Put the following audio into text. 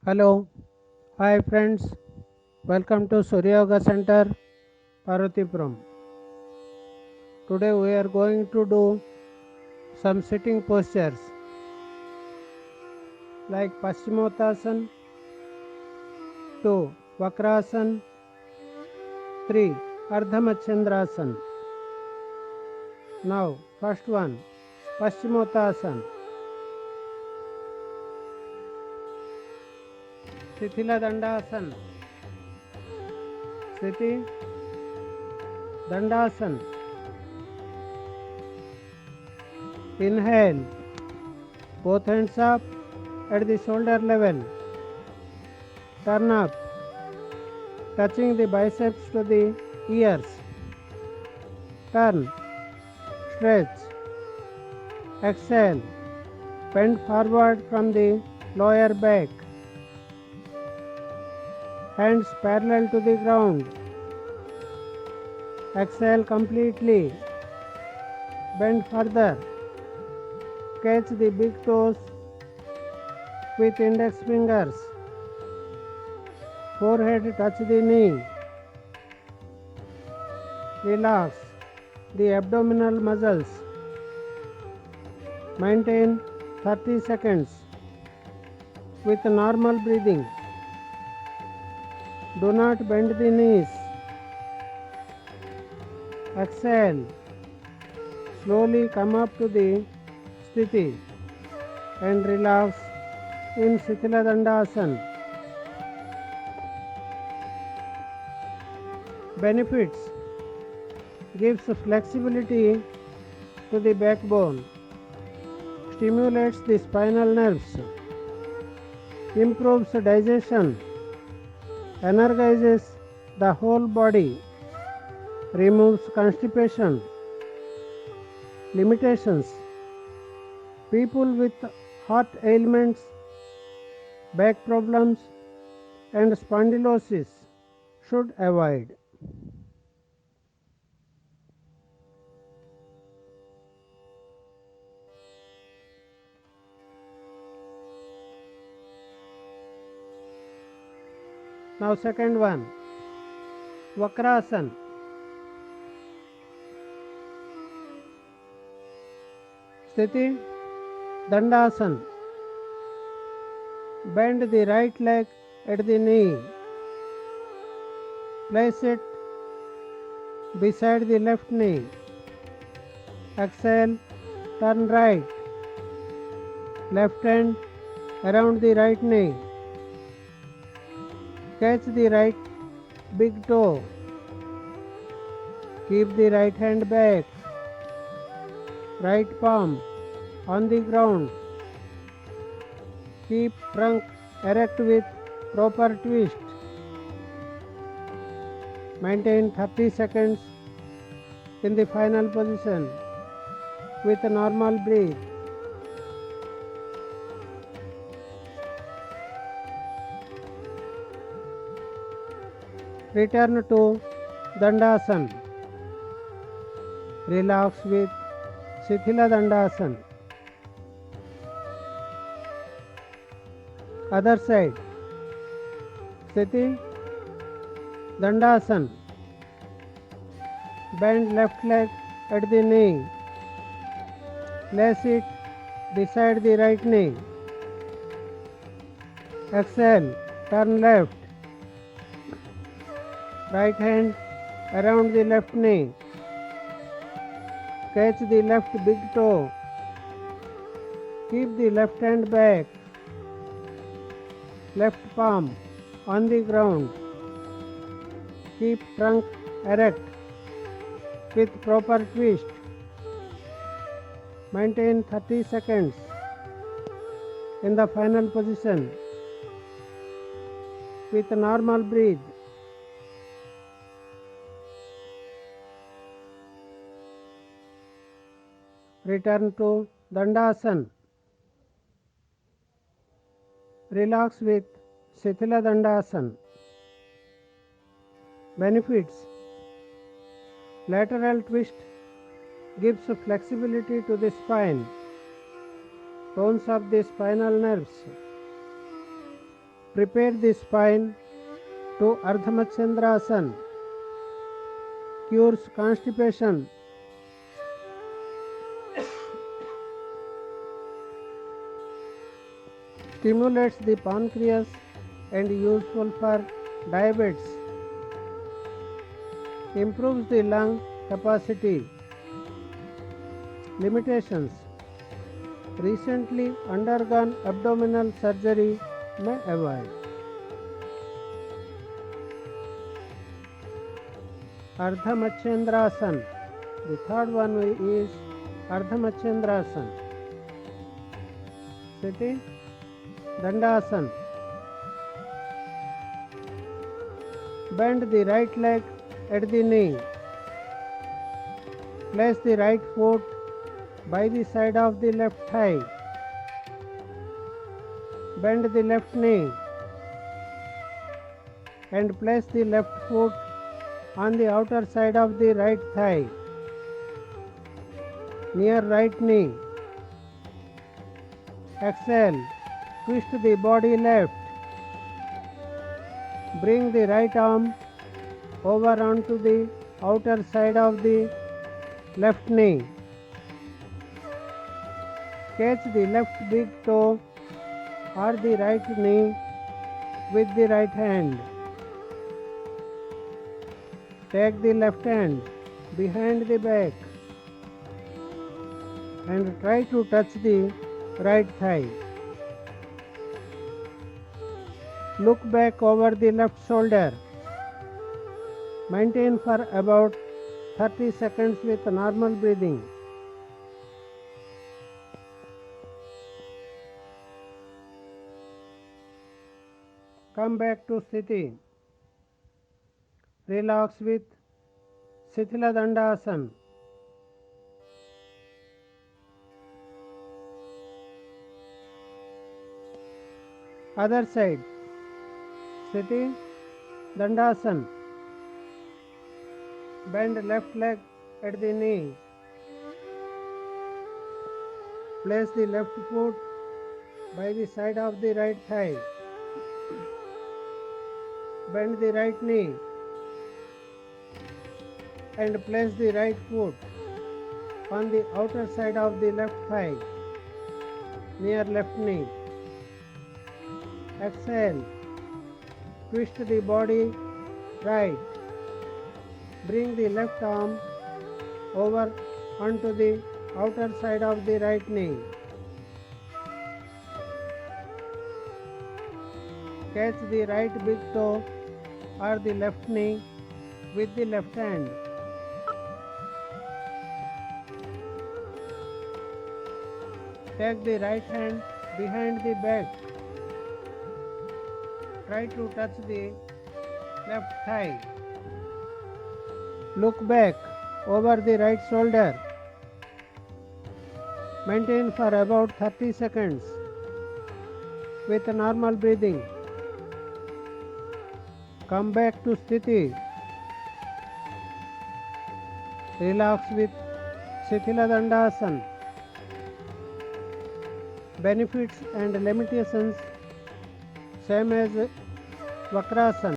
Hello, hi friends, welcome to Surya Yoga Center, Parvatipuram. Today we are going to do some sitting postures like Paschimottanasana, 2 Vakrasana, 3 Ardhamachandrasana. Now, first one Paschimottanasana, Sthila Dandasana, Sthiti Dandasana. Inhale, both hands up at the shoulder level. Turn up, touching the biceps to the ears. Turn, stretch. Exhale, bend forward from the lower back. Hands parallel to the ground. Exhale completely. Bend further. Catch the big toes with index fingers. Forehead touch the knee. Relax the abdominal muscles. Maintain 30 seconds with normal breathing. Do not bend the knees. Exhale. Slowly come up to the Sthiti and relax in Sthila Dandasana. Benefits: gives flexibility to the backbone, stimulates the spinal nerves, improves digestion, energizes the whole body, removes constipation. Limitations: people with heart ailments, back problems, and spondylosis should avoid. Now second one, Vakrasana. Sthiti Dandasana. Bend the right leg at the knee. Place it beside the left knee. Exhale, turn right. Left hand around the right knee. Catch the right big toe. Keep the right hand back. Right palm on the ground. Keep trunk erect with proper twist. Maintain 30 seconds in the final position with a normal breath. Return to Dandasana. Relax with Sthila Dandasana. Other side. Sthiti Dandasana. Bend left leg at the knee. Place it beside the right knee. Exhale, turn left. Right hand around the left knee. Catch the left big toe. Keep the left hand back. Left palm on the ground. Keep trunk erect with proper twist. Maintain 30 seconds in the final position with a normal breath. Return to Dandasana. Relax with Sthila Dandasana. Benefits: lateral twist gives flexibility to the spine, tones up the spinal nerves, Prepare the spine to Ardha Matsyendrasana. Cures constipation. Stimulates the pancreas and useful for diabetes. Improves the lung capacity. Limitations. Recently undergone abdominal surgery may avoid. Ardha Matsyendrasana. The third one is Ardha Matsyendrasana. Sitting Dandasana. Bend the right leg at the knee. Place the right foot by the side of the left thigh. Bend the left knee and place the left foot on the outer side of the right thigh, near right knee. Exhale. Twist the body left. Bring the right arm over onto the outer side of the left knee. Catch the left big toe or the right knee with the right hand. Take the left hand behind the back and try to touch the right thigh. Look back over the left shoulder. Maintain for about 30 seconds with normal breathing. Come back to Sthiti. Relax with Shithila Dandasana. Other side. Sthiti Dandasana. Bend left leg at the knee. Place the left foot by the side of the right thigh. Bend the right knee and place the right foot on the outer side of the left thigh, near left knee. Exhale. Twist the body right. Bring the left arm over onto the outer side of the right knee. Catch the right big toe or the left knee with the left hand. Take the right hand behind the back. Try to touch the left thigh. Look back over the right shoulder. Maintain for about 30 seconds with normal breathing. Come back to Sthiti. Relax with Shithila Dandasana. Benefits and limitations same as Vakrasana.